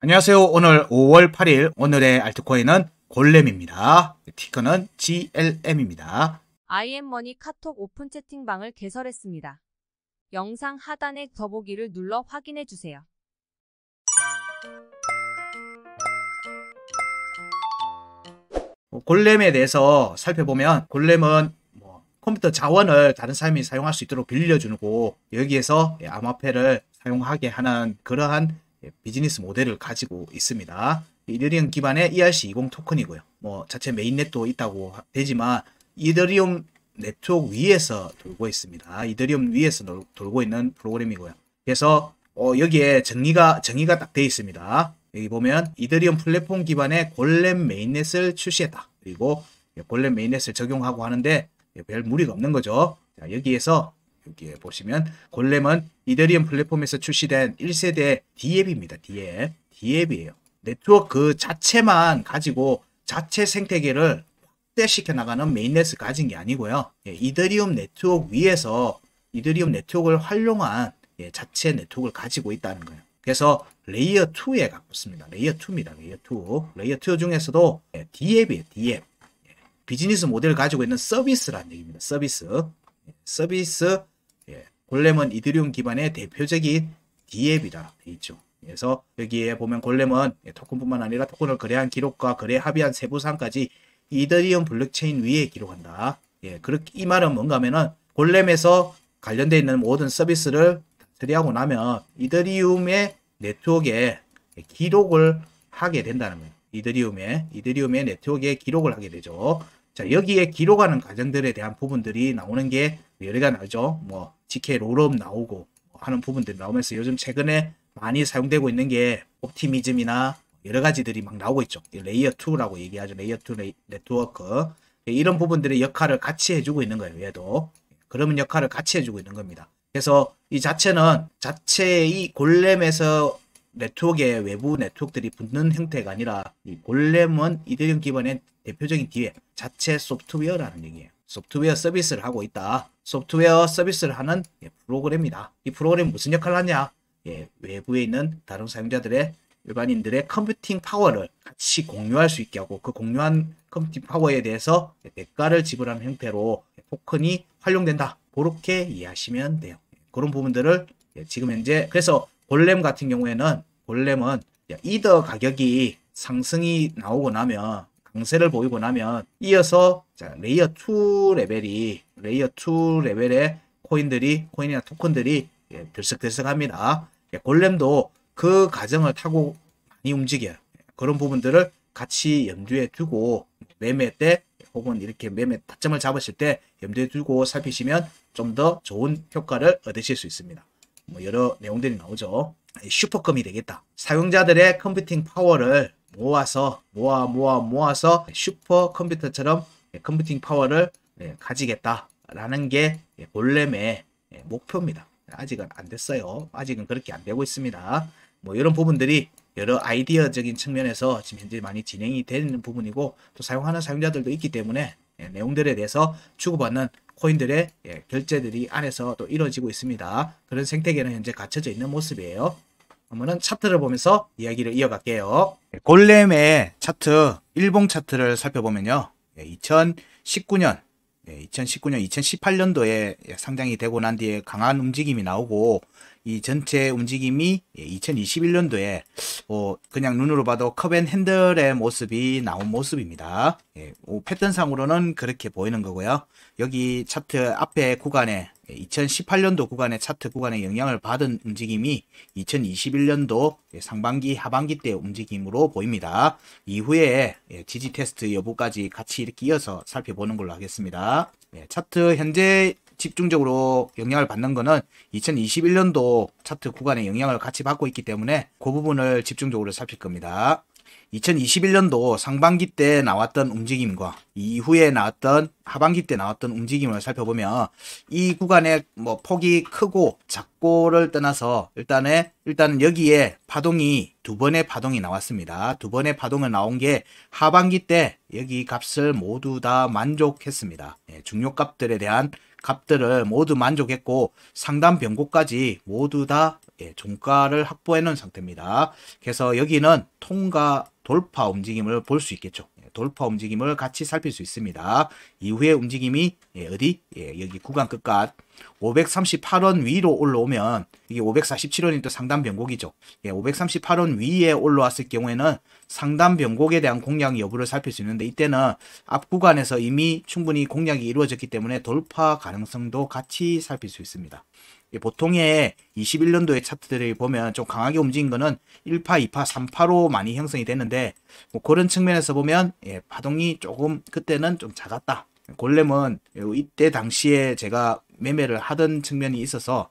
안녕하세요. 오늘 5월 8일 오늘의 알트코인은 골렘입니다. 티커는 GLM입니다. IM머니 카톡 오픈 채팅방을 개설했습니다. 영상 하단의 더보기를 눌러 확인해주세요. 골렘에 대해서 살펴보면 골렘은 컴퓨터 자원을 다른 사람이 사용할 수 있도록 빌려주고 여기에서 암호화폐를 사용하게 하는 그러한 비즈니스 모델을 가지고 있습니다. 이더리움 기반의 ERC20 토큰이고요. 자체 메인넷도 있다고 되지만 이더리움 네트워크 위에서 돌고 있습니다. 이더리움 위에서 돌고 있는 프로그램이고요. 그래서 여기에 정의가 딱 되어 있습니다. 여기 보면 이더리움 플랫폼 기반의 골렘 메인넷을 출시했다. 그리고 골렘 메인넷을 적용하고 하는데 별 무리가 없는 거죠. 자, 여기에 보시면 골렘은 이더리움 플랫폼에서 출시된 1세대 D앱입니다. D앱이에요. 네트워크 자체만 가지고 자체 생태계를 확대시켜 나가는 메인넷을 가진 게 아니고요. 이더리움 네트워크 위에서 이더리움 네트워크를 활용한 자체 네트워크를 가지고 있다는 거예요. 그래서 레이어 2에 가깝습니다. 레이어 2입니다. 레이어 2 중에서도 D앱이에요. D앱. 비즈니스 모델을 가지고 있는 서비스라는 얘기입니다. 서비스. 골렘은 이더리움 기반의 대표적인 D앱이라 되어 있죠. 그래서 여기에 보면 골렘은 토큰뿐만 아니라 토큰을 거래한 기록과 거래 합의한 세부 사항까지 이더리움 블록체인 위에 기록한다. 이 말은 뭔가 하면은 골렘에서 관련되어 있는 모든 서비스를 처리하고 나면 이더리움의 네트워크에 기록을 하게 된다는 거예요. 이더리움의 네트워크에 기록을 하게 되죠. 자, 여기에 기록하는 과정들에 대한 부분들이 나오는 게 여러 가지 나오죠. GK 롤업 나오고 하는 부분들이 나오면서 요즘 최근에 많이 사용되고 있는 게 옵티미즘이나 여러 가지들이 막 나오고 있죠. 레이어 2라고 얘기하죠. 레이어 2 네트워크. 이런 부분들의 역할을 같이 해주고 있는 거예요. 얘도. 그런 역할을 같이 해주고 있는 겁니다. 그래서 이 자체의 골렘에서 네트워크에 외부 네트워크들이 붙는 형태가 아니라 이 골렘은 이더리움 기반의 대표적인 D앱, 자체 소프트웨어라는 얘기예요. 소프트웨어 서비스를 하고 있다. 소프트웨어 서비스를 하는 프로그램이다. 이 프로그램이 무슨 역할을 하냐? 외부에 있는 다른 사용자들의 일반인들의 컴퓨팅 파워를 같이 공유할 수 있게 하고 그 공유한 컴퓨팅 파워에 대해서 대가를 지불하는 형태로 토큰이 활용된다. 그렇게 이해하시면 돼요. 그런 부분들을 지금 현재 그래서 골렘 같은 경우에는 골렘은 이더 가격이 상승이 나오고 나면 강세를 보이고 나면 이어서 레이어 2 레벨의 코인이나 토큰들이 들썩들썩합니다. 골렘도 그 과정을 타고 많이 움직여요. 그런 부분들을 같이 염두에 두고 매매 때 혹은 이렇게 매매 타점을 잡으실 때 염두에 두고 살피시면 좀 더 좋은 효과를 얻으실 수 있습니다. 여러 내용들이 나오죠. 슈퍼컴이 되겠다. 사용자들의 컴퓨팅 파워를 모아서 슈퍼컴퓨터처럼 컴퓨팅 파워를 가지겠다라는 게 골렘의 목표입니다. 아직은 안 됐어요. 아직은 그렇게 안 되고 있습니다. 이런 부분들이 여러 아이디어적인 측면에서 지금 현재 많이 진행이 되는 부분이고 또 사용하는 사용자들도 있기 때문에 내용들에 대해서 주고받는 코인들의 결제들이 안에서 또 이루어지고 있습니다. 그런 생태계는 현재 갖춰져 있는 모습이에요. 그러면은 차트를 보면서 이야기를 이어갈게요. 골렘의 차트, 일봉 차트를 살펴보면요. 2019년, 2018년도에 상장이 되고 난 뒤에 강한 움직임이 나오고 이 전체 움직임이 2021년도에 그냥 눈으로 봐도 컵앤핸들의 모습이 나온 모습입니다. 패턴상으로는 그렇게 보이는 거고요. 여기 차트 앞에 구간에 2018년도 구간의 차트 구간에 영향을 받은 움직임이 2021년도 상반기 하반기 때 움직임으로 보입니다. 이후에 지지 테스트 여부까지 같이 이렇게 이어서 살펴보는 걸로 하겠습니다. 차트 현재 집중적으로 영향을 받는 거는 2021년도 차트 구간의 영향을 같이 받고 있기 때문에 그 부분을 집중적으로 살필 겁니다. 2021년도 상반기 때 나왔던 움직임과 이후에 나왔던 하반기 때 나왔던 움직임을 살펴보면 이 구간의 폭이 크고 작고를 떠나서 일단은 여기에 파동이 두 번의 파동이 나왔습니다. 두 번의 파동을 나온 게 하반기 때 여기 값을 모두 다 만족했습니다. 중요값들에 대한 값들을 모두 만족했고 상단 변고까지 모두 다 종가를 확보해 놓은 상태입니다. 그래서 여기는 통과 돌파 움직임을 볼 수 있겠죠. 돌파 움직임을 같이 살필 수 있습니다. 이후에 움직임이 어디? 여기 구간 끝까지 538원 위로 올라오면 이게 547원이 또 상단 변곡이죠. 538원 위에 올라왔을 경우에는 상단 변곡에 대한 공략 여부를 살필 수 있는데 이때는 앞 구간에서 이미 충분히 공략이 이루어졌기 때문에 돌파 가능성도 같이 살필 수 있습니다. 보통의 21년도의 차트들을 보면 좀 강하게 움직인 거는 1파, 2파, 3파로 많이 형성이 됐는데 뭐 그런 측면에서 보면 파동이 조금 그때는 좀 작았다. 골렘은 이때 당시에 제가 매매를 하던 측면이 있어서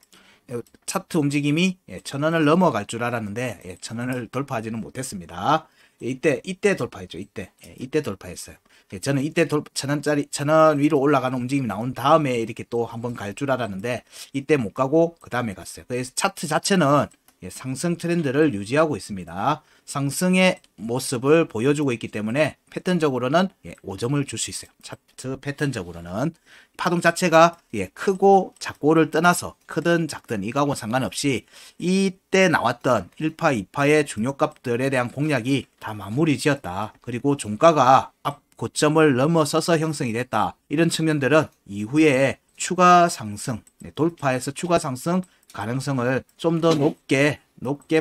차트 움직임이 1000원을 넘어갈 줄 알았는데 1000원을 돌파하지는 못했습니다. 이때 돌파했죠. 이때 돌파했어요. 저는 이때 1000원 위로 올라가는 움직임이 나온 다음에 이렇게 또 한번 갈 줄 알았는데 이때 못 가고 그 다음에 갔어요. 그래서 차트 자체는 상승 트렌드를 유지하고 있습니다. 상승의 모습을 보여주고 있기 때문에 패턴적으로는 5점을 줄 수 있어요. 차트 패턴적으로는 파동 자체가 크고 작고를 떠나서 크든 작든 이거하고 상관없이 이때 나왔던 1파, 2파의 중요값들에 대한 공략이 다 마무리 지었다. 그리고 종가가 앞 고점을 넘어서서 형성이 됐다. 이런 측면들은 이후에 추가 상승, 돌파해서 추가 상승 가능성을 좀 더 높게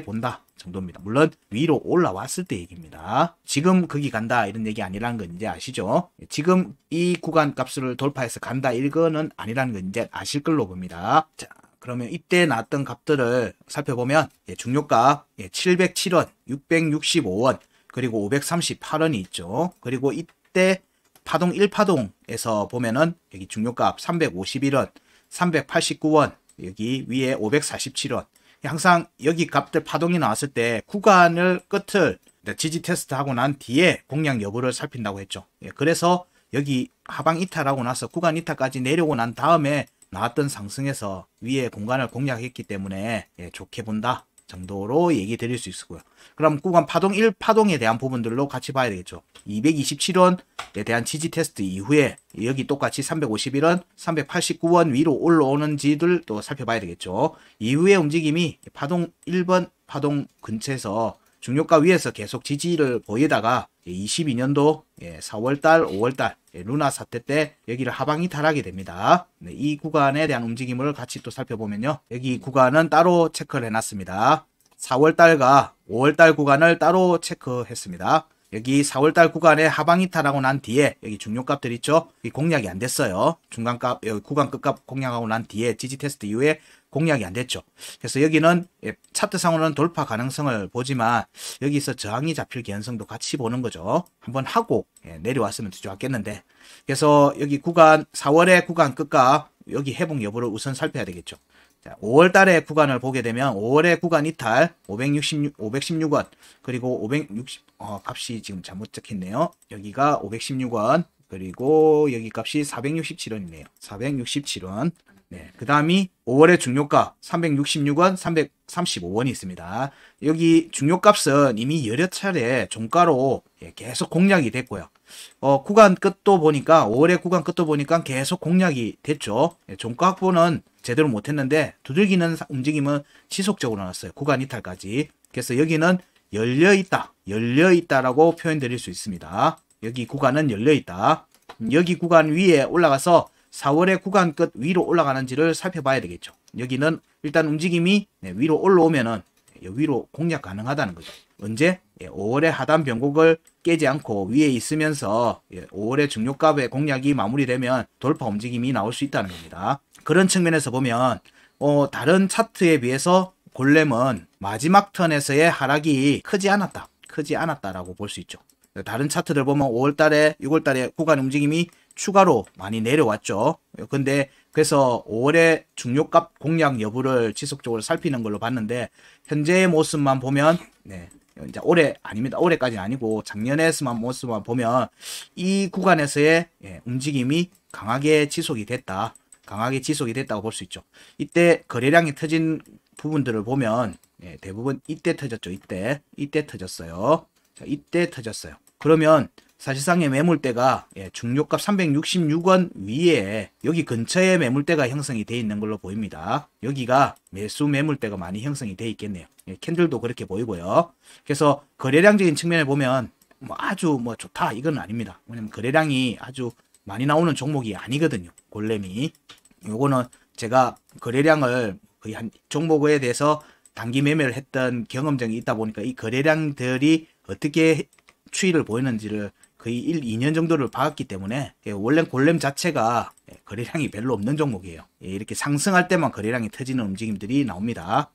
본다 정도입니다. 물론 위로 올라왔을 때 얘기입니다. 지금 거기 간다 이런 얘기 아니라는 건 이제 아시죠? 지금 이 구간 값을 돌파해서 간다 이거는 아니라는 건 이제 아실 걸로 봅니다. 자, 그러면 이때 나왔던 값들을 살펴보면 중요값 707원, 665원, 그리고 538원이 있죠. 그리고 이때 파동 1파동에서 보면은 여기 중요값 351원, 389원, 여기 위에 547원. 항상 여기 값들 파동이 나왔을 때 구간을 끝을 지지 테스트 하고 난 뒤에 공략 여부를 살핀다고 했죠. 그래서 여기 하방 이탈하고 나서 구간 이탈까지 내려오고 난 다음에 나왔던 상승에서 위에 공간을 공략했기 때문에 좋게 본다 정도로 얘기 드릴 수 있고요. 그럼 구간 파동 1파동에 대한 부분들로 같이 봐야 되겠죠. 227원에 대한 지지 테스트 이후에 여기 똑같이 351원, 389원 위로 올라오는지를 또 살펴봐야 되겠죠. 이후의 움직임이 파동 1번 파동 근처에서 중요가 위에서 계속 지지를 보이다가 22년도 4월달, 5월달 루나 사태 때 여기를 하방 이탈하게 됩니다. 이 구간에 대한 움직임을 같이 또 살펴보면요. 여기 구간은 따로 체크를 해놨습니다. 4월달과 5월달 구간을 따로 체크했습니다. 여기 4월달 구간에 하방 이탈하고 난 뒤에 여기 중요값들 있죠. 이 공략이 안 됐어요. 중간값, 여기 구간 끝값 공략하고 난 뒤에 지지 테스트 이후에 공략이 안 됐죠. 그래서 여기는 차트상으로는 돌파 가능성을 보지만 여기서 저항이 잡힐 개연성도 같이 보는 거죠. 한번 하고 내려왔으면 더 좋았겠는데. 그래서 여기 구간 4월의 구간 끝값 여기 회복 여부를 우선 살펴야 되겠죠. 5월 달의 구간을 보게 되면 5월의 구간 이탈 516원 그리고 560 값이 지금 잘못 적혔네요. 여기가 516원 그리고 여기 값이 467원이네요. 467원. 네, 그 다음이 5월의 중요가 366원, 335원이 있습니다. 여기 중요값은 이미 여러 차례 종가로 계속 공략이 됐고요. 구간 끝도 보니까 5월의 구간 끝도 보니까 계속 공략이 됐죠. 종가 확보는 제대로 못했는데 두들기는 움직임은 지속적으로 나왔어요. 구간 이탈까지. 그래서 여기는 열려있다라고 표현 드릴 수 있습니다. 여기 구간은 열려있다. 여기 구간 위에 올라가서 4월의 구간 끝 위로 올라가는지를 살펴봐야 되겠죠. 여기는 일단 움직임이 위로 올라오면은 위로 공략 가능하다는 거죠. 언제? 5월의 하단 변곡을 깨지 않고 위에 있으면서 5월의 중요값의 공략이 마무리되면 돌파 움직임이 나올 수 있다는 겁니다. 그런 측면에서 보면 다른 차트에 비해서 골렘은 마지막 턴에서의 하락이 크지 않았다라고 볼 수 있죠. 다른 차트들 보면 5월달에 6월달에 구간 움직임이 추가로 많이 내려왔죠. 근데 그래서 5월의 중요값 공략 여부를 지속적으로 살피는 걸로 봤는데 현재의 모습만 보면 이제 올해 아닙니다. 올해까지는 아니고 작년에서만 모습만 보면 이 구간에서의 움직임이 강하게 지속이 됐다고 볼 수 있죠. 이때 거래량이 터진 부분들을 보면 대부분 이때 터졌죠. 이때 터졌어요. 자, 이때 터졌어요. 그러면 사실상의 매물대가 중요값 366원 위에 여기 근처에 매물대가 형성이 되어 있는 걸로 보입니다. 여기가 매수 매물대가 많이 형성이 되어 있겠네요. 캔들도 그렇게 보이고요. 그래서 거래량적인 측면에 보면 뭐 아주 뭐 좋다 이건 아닙니다. 왜냐면 거래량이 아주 많이 나오는 종목이 아니거든요. 골렘이. 요거는 제가 거래량을 거의 한 종목에 대해서 단기 매매를 했던 경험증이 있다 보니까 이 거래량들이 어떻게 추이를 보이는지를 거의 1, 2년 정도를 봐왔기 때문에 원래 골렘 자체가 거래량이 별로 없는 종목이에요. 이렇게 상승할 때만 거래량이 터지는 움직임들이 나옵니다.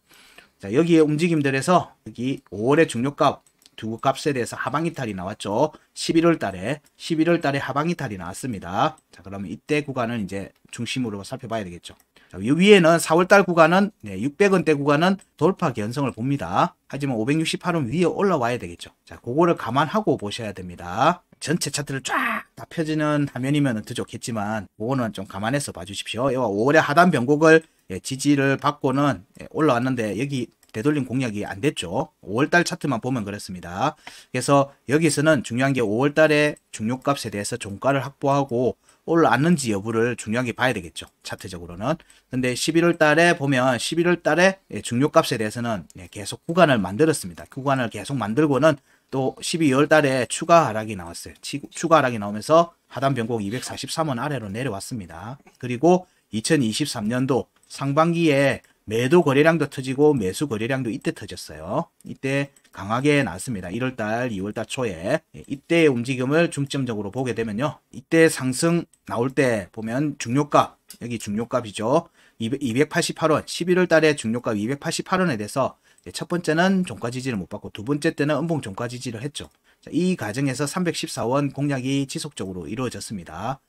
자, 여기에 움직임들에서 여기 5월의 중요값 두 값에 대해서 하방 이탈이 나왔죠. 11월 달에 하방 이탈이 나왔습니다. 자, 그러면 이때 구간을 이제 중심으로 살펴봐야 되겠죠. 자, 이 위에는 4월달 구간은 600원대 구간은 돌파 견성을 봅니다. 하지만 568원 위에 올라와야 되겠죠. 자, 그거를 감안하고 보셔야 됩니다. 전체 차트를 쫙 다 펴지는 화면이면 더 좋겠지만 그거는 좀 감안해서 봐주십시오. 5월에 하단 변곡을 지지를 받고는 올라왔는데 여기 되돌림 공략이 안 됐죠. 5월달 차트만 보면 그렇습니다. 그래서 여기서는 중요한 게 5월달에 중요값에 대해서 종가를 확보하고 올라왔는지 여부를 중요하게 봐야 되겠죠. 차트적으로는. 근데 11월 달에 보면 11월 달에 중요값에 대해서는 계속 구간을 만들었습니다. 구간을 계속 만들고는 또 12월 달에 추가 하락이 나왔어요. 추가 하락이 나오면서 하단 변곡 243원 아래로 내려왔습니다. 그리고 2023년도 상반기에 매도 거래량도 터지고 매수 거래량도 이때 터졌어요. 이때 강하게 나왔습니다. 1월달, 2월달 초에. 이때의 움직임을 중점적으로 보게 되면요. 이때 상승 나올 때 보면 중요값, 여기 중요값이죠. 288원, 11월 달에 중요값 288원에 대해서 첫 번째는 종가 지지를 못 받고 두 번째 때는 음봉 종가 지지를 했죠. 이 과정에서 314원 공략이 지속적으로 이루어졌습니다.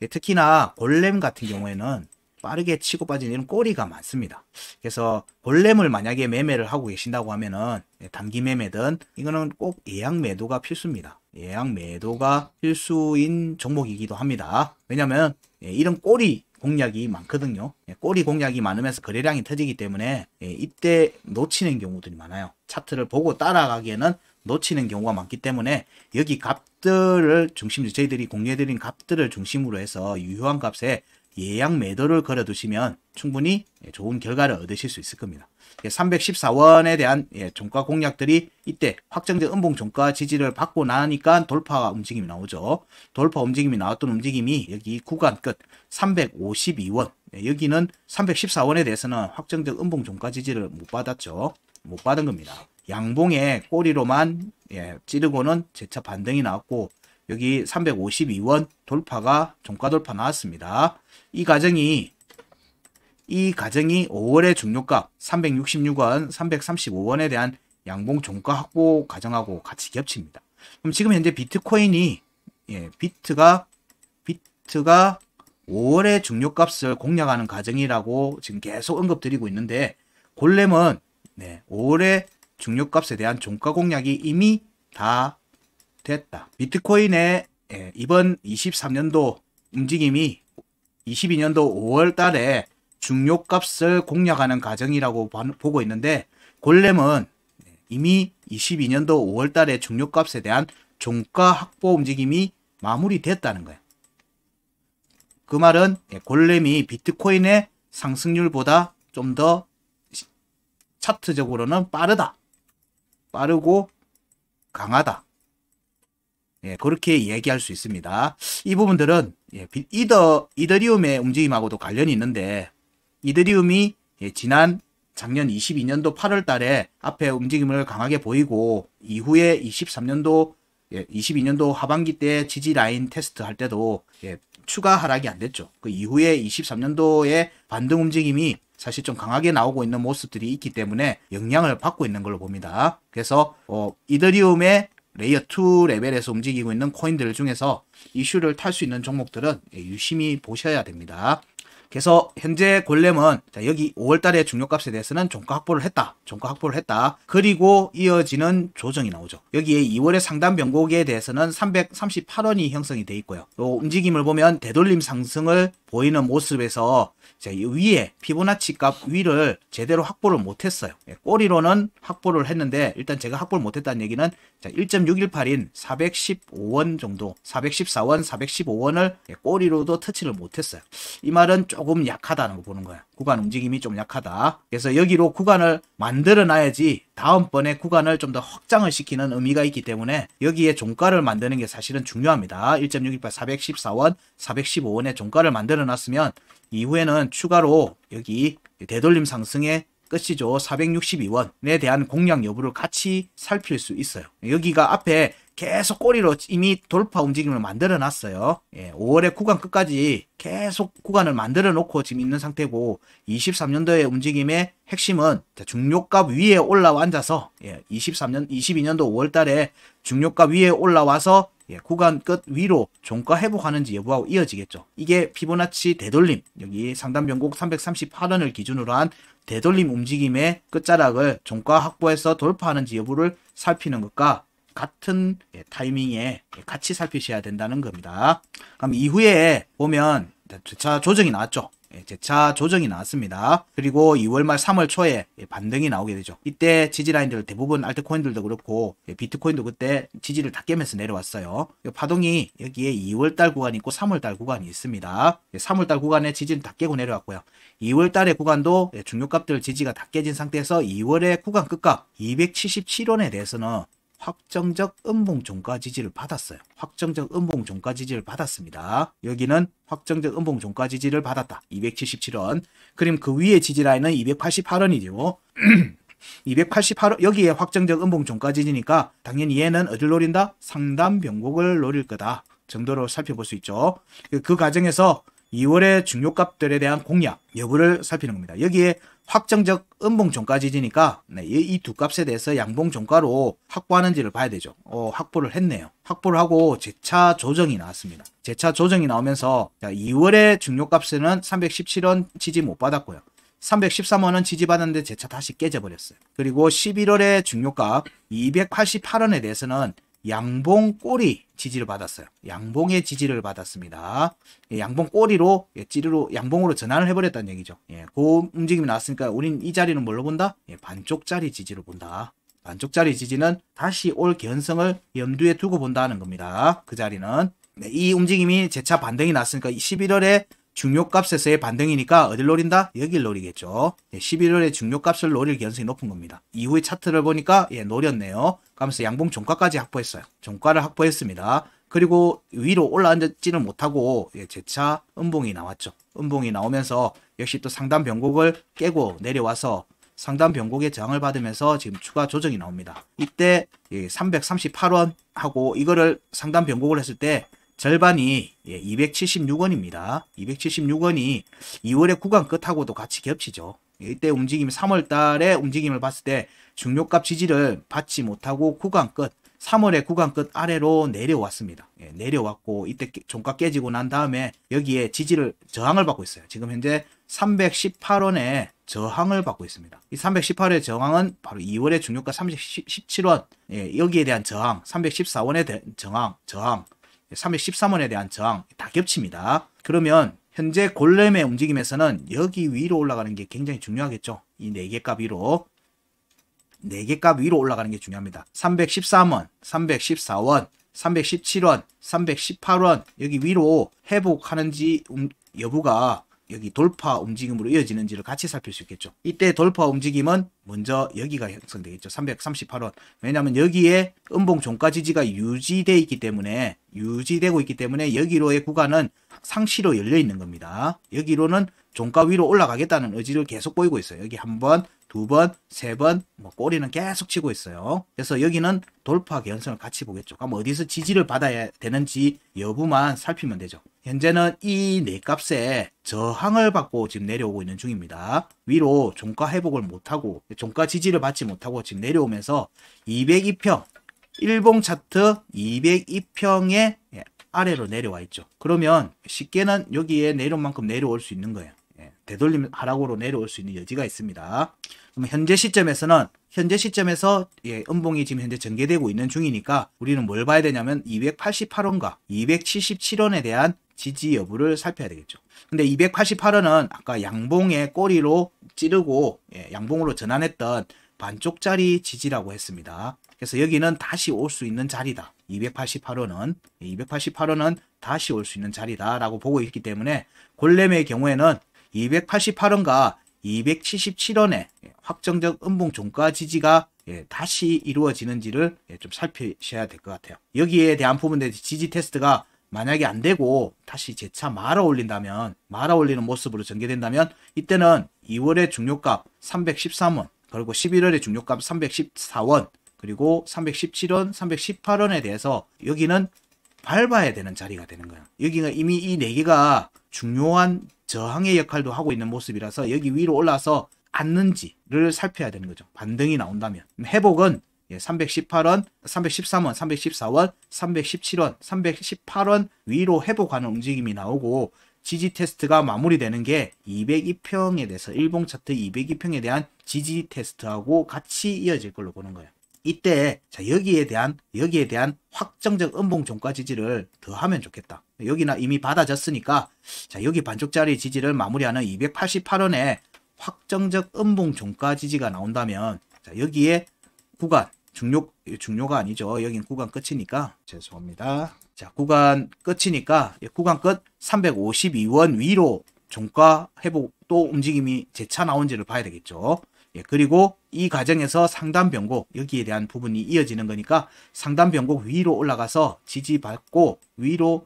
특히나 골렘 같은 경우에는 빠르게 치고 빠지는 이런 꼬리가 많습니다. 그래서 골렘을 만약에 매매를 하고 계신다고 하면은 단기 매매든 이거는 꼭 예약 매도가 필수입니다. 예약 매도가 필수인 종목이기도 합니다. 왜냐면 이런 꼬리 공략이 많거든요. 꼬리 공략이 많으면서 거래량이 터지기 때문에 이때 놓치는 경우들이 많아요. 차트를 보고 따라가기에는 놓치는 경우가 많기 때문에 여기 값들을 중심으로 저희들이 공유해드린 값들을 중심으로 해서 유효한 값에 예약 매도를 걸어 두시면 충분히 좋은 결과를 얻으실 수 있을 겁니다. 314원에 대한 종가 공략들이 이때 확정된 음봉 종가 지지를 받고 나니까 돌파 움직임이 나오죠. 돌파 움직임이 나왔던 움직임이 여기 구간 끝 352원, 여기는 314원에 대해서는 확정된 음봉 종가 지지를 못 받았죠. 못 받은 겁니다. 양봉의 꼬리로만 찌르고는 재차 반등이 나왔고 여기 352원 돌파가 종가 돌파 나왔습니다. 이 과정이 5월의 중요값 366원, 335원에 대한 양봉 종가 확보 과정하고 같이 겹칩니다. 그럼 지금 현재 비트코인이 비트가 5월의 중요값을 공략하는 과정이라고 지금 계속 언급드리고 있는데 골렘은 5월의 중요값에 대한 종가 공략이 이미 다 됐다. 비트코인의 이번 23년도 움직임이 22년도 5월 달에 중요값을 공략하는 과정이라고 보고 있는데 골렘은 이미 22년도 5월 달에 중요값에 대한 종가 확보 움직임이 마무리됐다는 거예요. 그 말은 골렘이 비트코인의 상승률보다 좀 더 차트적으로는 빠르고 강하다. 그렇게 얘기할 수 있습니다. 이 부분들은 이더리움의 움직임하고도 관련이 있는데 이더리움이 작년 22년도 8월 달에 앞에 움직임을 강하게 보이고 이후에 22년도 하반기 때 지지 라인 테스트 할 때도 추가 하락이 안 됐죠. 그 이후에 23년도에 반등 움직임이 사실 좀 강하게 나오고 있는 모습들이 있기 때문에 영향을 받고 있는 걸로 봅니다. 그래서 이더리움의 레이어 2 레벨에서 움직이고 있는 코인들 중에서 이슈를 탈 수 있는 종목들은 유심히 보셔야 됩니다. 그래서 현재 골렘은 여기 5월달에 중요값에 대해서는 종가 확보를 했다. 그리고 이어지는 조정이 나오죠. 여기에 2월의 상단 변곡에 대해서는 338원이 형성이 돼 있고요. 또 움직임을 보면 되돌림 상승을 보이는 모습에서 이 위에 피보나치 값 위를 제대로 확보를 못했어요. 꼬리로는 확보를 했는데 일단 제가 확보를 못했다는 얘기는 1.618인 415원 정도, 414원, 415원을 꼬리로도 터치를 못했어요. 이 말은 조금 약하다는 거 보는 거예요. 구간 움직임이 좀 약하다. 그래서 여기로 구간을 만들어 놔야지 다음번에 구간을 좀 더 확장을 시키는 의미가 있기 때문에 여기에 종가를 만드는 게 사실은 중요합니다. 1.618, 414원, 415원의 종가를 만들어 놨으면 이후에는 추가로 여기 되돌림 상승의 끝이죠. 462원에 대한 공략 여부를 같이 살필 수 있어요. 여기가 앞에 계속 꼬리로 이미 돌파 움직임을 만들어 놨어요. 5월의 구간 끝까지 계속 구간을 만들어 놓고 지금 있는 상태고 23년도의 움직임의 핵심은 중요값 위에 올라와 앉아서 22년도 5월 달에 중요값 위에 올라와서 구간 끝 위로 종가 회복하는지 여부하고 이어지겠죠. 이게 피보나치 되돌림, 여기 상단 변곡 338원을 기준으로 한 되돌림 움직임의 끝자락을 종가 확보해서 돌파하는지 여부를 살피는 것과 같은 타이밍에 같이 살피셔야 된다는 겁니다. 그럼 이후에 보면 재차 조정이 나왔죠. 재차 조정이 나왔습니다. 그리고 2월 말 3월 초에 반등이 나오게 되죠. 이때 지지라인들 대부분 알트코인들도 그렇고 비트코인도 그때 지지를 다 깨면서 내려왔어요. 파동이 여기에 2월달 구간이 있고 3월달 구간이 있습니다. 3월달 구간에 지지를 다 깨고 내려왔고요. 2월달의 구간도 중요값들 지지가 다 깨진 상태에서 2월의 구간 끝값 277원에 대해서는 확정적 음봉 종가 지지를 받았어요. 확정적 음봉 종가 지지를 받았습니다. 여기는 확정적 음봉 종가 지지를 받았다. 277원. 그럼 그 위에 지지라인은 288원이죠. 288원, 여기에 확정적 음봉 종가 지지니까 당연히 얘는 어딜 노린다? 상단 변곡을 노릴 거다 정도로 살펴볼 수 있죠. 그 과정에서 2월의 중요값들에 대한 공략 여부를 살피는 겁니다. 여기에 확정적 음봉 종가 지지니까 이 두 값에 대해서 양봉 종가로 확보하는지를 봐야 되죠. 확보를 했네요. 확보를 하고 재차 조정이 나왔습니다. 재차 조정이 나오면서 2월의 중요값에는 317원 지지 못 받았고요. 313원은 지지받았는데 재차 다시 깨져버렸어요. 그리고 11월의 중요값 288원에 대해서는 양봉 꼬리 지지를 받았어요. 양봉의 지지를 받았습니다. 양봉 꼬리로 찌르로 양봉으로 전환을 해버렸다는 얘기죠. 그 움직임이 나왔으니까 우린 이 자리는 뭘로 본다? 반쪽짜리 지지로 본다. 반쪽짜리 지지는 다시 올 견성을 염두에 두고 본다는 겁니다. 그 자리는 이 움직임이 재차 반등이 났으니까 11월에 중요값에서의 반등이니까 어딜 노린다? 여길 노리겠죠. 11월에 중요값을 노릴 가능성이 높은 겁니다. 이후의 차트를 보니까 노렸네요. 그러면서 양봉 종가까지 확보했어요. 종가를 확보했습니다. 그리고 위로 올라앉지는 못하고 재차 음봉이 나왔죠. 음봉이 나오면서 역시 또 상단 변곡을 깨고 내려와서 상단 변곡의 저항을 받으면서 지금 추가 조정이 나옵니다. 이때 338원 하고 이거를 상단 변곡을 했을 때 절반이 276원입니다. 276원이 2월의 구간 끝하고도 같이 겹치죠. 이때 움직임이 3월 달에 움직임을 봤을 때 중요값 지지를 받지 못하고 구간 끝 3월의 구간 끝 아래로 내려왔습니다. 내려왔고 이때 종가 깨지고 난 다음에 여기에 지지를 저항을 받고 있어요. 지금 현재 318원에 저항을 받고 있습니다. 이 318원의 저항은 바로 2월의 중요가 317원 여기에 대한 저항, 314원에 대한 저항 313원에 대한 저항 다 겹칩니다. 그러면 현재 골렘의 움직임에서는 여기 위로 올라가는 게 굉장히 중요하겠죠. 이 4개 값 위로 4개 값 위로 올라가는 게 중요합니다. 313원, 314원, 317원, 318원 여기 위로 회복하는지 여부가 여기 돌파 움직임으로 이어지는지를 같이 살필 수 있겠죠. 이때 돌파 움직임은 먼저 여기가 형성되겠죠. 338원. 왜냐하면 여기에 음봉 종가 지지가 유지되고 있기 때문에 여기로의 구간은 상시로 열려 있는 겁니다. 여기로는 종가 위로 올라가겠다는 의지를 계속 보이고 있어요. 여기 한 번, 두 번, 세 번, 꼬리는 계속 치고 있어요. 그래서 여기는 돌파 개연성을 같이 보겠죠. 그럼 어디서 지지를 받아야 되는지 여부만 살피면 되죠. 현재는 이 네 값에 저항을 받고 지금 내려오고 있는 중입니다. 위로 종가 회복을 못하고 종가 지지를 받지 못하고 지금 내려오면서 202평 일봉 차트 202평의 아래로 내려와 있죠. 그러면 쉽게는 여기에 내려온 만큼 내려올 수 있는 거예요. 되돌림 하락으로 내려올 수 있는 여지가 있습니다. 그럼 현재 시점에서 음봉이 지금 현재 전개되고 있는 중이니까 우리는 뭘 봐야 되냐면 288원과 277원에 대한 지지 여부를 살펴야 되겠죠. 근데 288원은 아까 양봉의 꼬리로 찌르고 양봉으로 전환했던 반쪽짜리 지지라고 했습니다. 그래서 여기는 다시 올 수 있는 자리다. 288원은 다시 올 수 있는 자리다 라고 보고 있기 때문에 골렘의 경우에는 288원과 277원의 확정적 음봉 종가 지지가 다시 이루어지는지를 좀 살피셔야 될 것 같아요. 여기에 대한 부분들 지지 테스트가 만약에 안 되고 다시 재차 말아 올린다면, 말아 올리는 모습으로 전개된다면 이때는 2월의 중요값 313원, 그리고 11월의 중요값 314원, 그리고 317원, 318원에 대해서 여기는 밟아야 되는 자리가 되는 거예요. 여기가 이미 이 4개가 중요한 저항의 역할도 하고 있는 모습이라서 여기 위로 올라서 앉는지를 살펴야 되는 거죠. 반등이 나온다면. 회복은 318원, 313원, 314원, 317원, 318원 위로 회복하는 움직임이 나오고 지지 테스트가 마무리되는 게 202평에 대해서 일봉 차트 202평에 대한 지지 테스트하고 같이 이어질 걸로 보는 거예요. 이때 자 여기에 대한 확정적 음봉 종가 지지를 더 하면 좋겠다. 여기나 이미 받아졌으니까 자 여기 반쪽짜리 지지를 마무리하는 288원에 확정적 음봉 종가 지지가 나온다면 자 여기에 구간 중요가 아니죠. 여긴 구간 끝이니까 죄송합니다. 자 구간 끝이니까 구간 끝 352원 위로 종가 회복 또 움직임이 재차 나온지를 봐야 되겠죠. 그리고 이 과정에서 상단 변곡 여기에 대한 부분이 이어지는 거니까 상단 변곡 위로 올라가서 지지받고 위로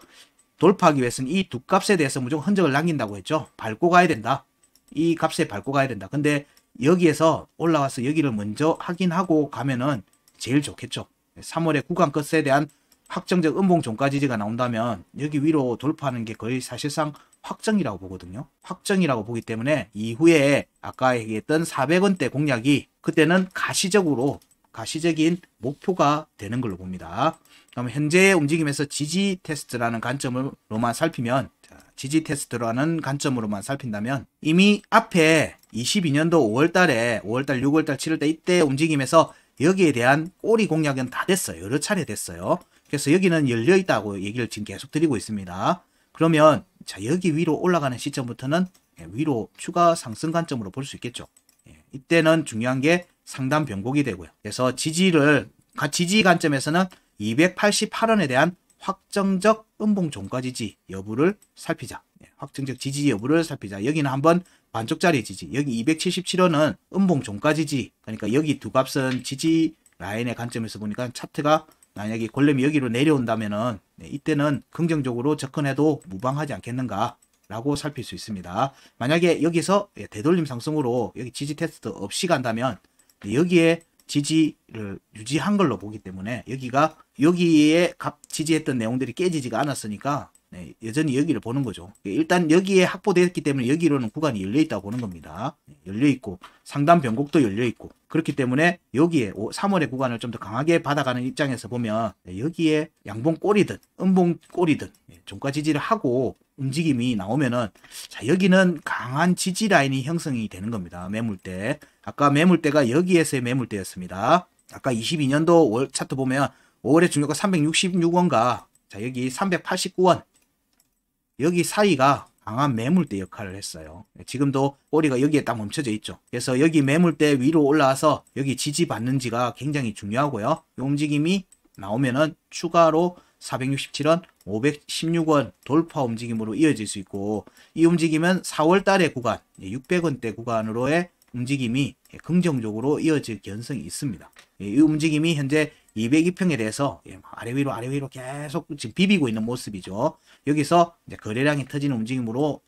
돌파하기 위해서는 이 두 값에 대해서 무조건 흔적을 남긴다고 했죠. 밟고 가야 된다. 이 값에 밟고 가야 된다. 근데 여기에서 올라와서 여기를 먼저 확인하고 가면은 제일 좋겠죠. 3월의 구간 끝에 대한 확정적 음봉 종가 지지가 나온다면 여기 위로 돌파하는 게 거의 사실상 확정이라고 보거든요. 확정이라고 보기 때문에 이후에 아까 얘기했던 400원대 공략이 그때는 가시적인 목표가 되는 걸로 봅니다. 그럼 현재의 움직임에서 지지 테스트라는 관점으로만 살피면 지지 테스트라는 관점으로만 살핀다면 이미 앞에 22년도 5월달, 6월달, 7월달 이때 움직임에서 여기에 대한 꼬리 공략은 다 됐어요. 여러 차례 됐어요. 그래서 여기는 열려있다고 얘기를 지금 계속 드리고 있습니다. 그러면 자 여기 위로 올라가는 시점부터는 위로 추가 상승 관점으로 볼 수 있겠죠. 이때는 중요한 게 상단 변곡이 되고요. 그래서 지지 관점에서는 288원에 대한 확정적 음봉 종가 지지 여부를 살피자. 확정적 지지 여부를 살피자. 여기는 한번 반쪽짜리 지지. 여기 277원은 음봉 종가 지지. 그러니까 여기 두 값은 지지 라인의 관점에서 보니까 차트가 만약에 골렘이 여기로 내려온다면은 이때는 긍정적으로 접근해도 무방하지 않겠는가 라고 살필 수 있습니다. 만약에 여기서 되돌림 상승으로 여기 지지 테스트 없이 간다면 여기에 지지를 유지한 걸로 보기 때문에 여기에 지지했던 내용들이 깨지지가 않았으니까 여전히 여기를 보는 거죠. 일단 여기에 확보되었기 때문에 여기로는 구간이 열려있다고 보는 겁니다. 열려있고 상단 변곡도 열려있고 그렇기 때문에 여기에 3월의 구간을 좀 더 강하게 받아가는 입장에서 보면 여기에 양봉 꼬리든 음봉 꼬리든 종가 지지를 하고 움직임이 나오면은 자 여기는 강한 지지 라인이 형성이 되는 겁니다. 매물대. 아까 매물대가 여기에서의 매물대였습니다. 아까 22년도 차트 보면 5월의 중요가 366원과 자 여기 389원 여기 사이가 강한 매물대 역할을 했어요. 지금도 꼬리가 여기에 딱 멈춰져 있죠. 그래서 여기 매물대 위로 올라와서 여기 지지받는지가 굉장히 중요하고요. 이 움직임이 나오면은 추가로 467원, 516원 돌파 움직임으로 이어질 수 있고 이 움직임은 4월 달의 구간, 600원대 구간으로의 움직임이 긍정적으로 이어질 가능성이 있습니다. 이 움직임이 현재 202평에 대해서 아래 위로 계속 지금 비비고 있는 모습이죠. 여기서 이제 거래량이 터지는 움직임으로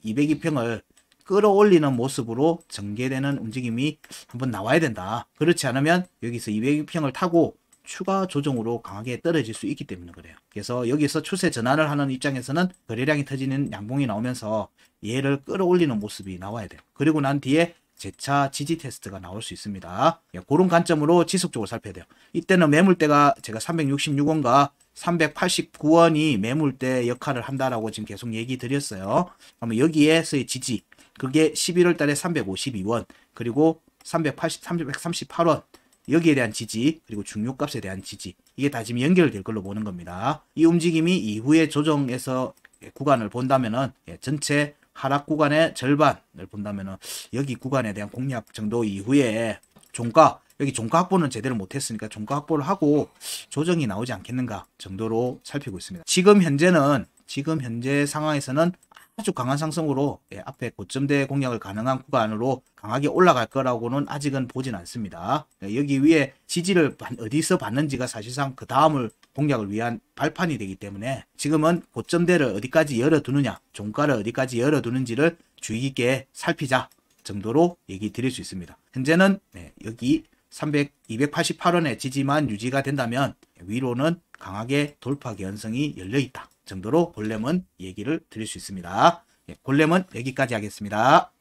202평을 끌어올리는 모습으로 전개되는 움직임이 한번 나와야 된다. 그렇지 않으면 여기서 202평을 타고 추가 조정으로 강하게 떨어질 수 있기 때문에 그래요. 그래서 여기서 추세 전환을 하는 입장에서는 거래량이 터지는 양봉이 나오면서 얘를 끌어올리는 모습이 나와야 돼요. 그리고 난 뒤에 재차 지지 테스트가 나올 수 있습니다. 그런 관점으로 지속적으로 살펴야 돼요. 이때는 매물대가 제가 366원과 389원이 매물대 역할을 한다라고 지금 계속 얘기 드렸어요. 그러면 여기에서의 지지, 그게 11월 달에 352원, 그리고 338원, 여기에 대한 지지, 그리고 중요값에 대한 지지, 이게 다 지금 연결될 걸로 보는 겁니다. 이 움직임이 이후에 조정에서 구간을 본다면은 전체 하락 구간의 절반을 본다면은 여기 구간에 대한 공략 정도 이후에 종가, 여기 종가 확보는 제대로 못했으니까 종가 확보를 하고 조정이 나오지 않겠는가 정도로 살피고 있습니다. 지금 현재 상황에서는 아주 강한 상승으로 앞에 고점대 공략을 가능한 구간으로 강하게 올라갈 거라고는 아직은 보진 않습니다. 여기 위에 지지를 어디서 받는지가 사실상 그 다음을 공략을 위한 발판이 되기 때문에 지금은 고점대를 어디까지 열어두느냐, 종가를 어디까지 열어두는지를 주의 깊게 살피자 정도로 얘기 드릴 수 있습니다. 현재는 여기 288원의 지지만 유지가 된다면 위로는 강하게 돌파 개연성이 열려있다 정도로 골렘은 얘기를 드릴 수 있습니다. 골렘은 여기까지 하겠습니다.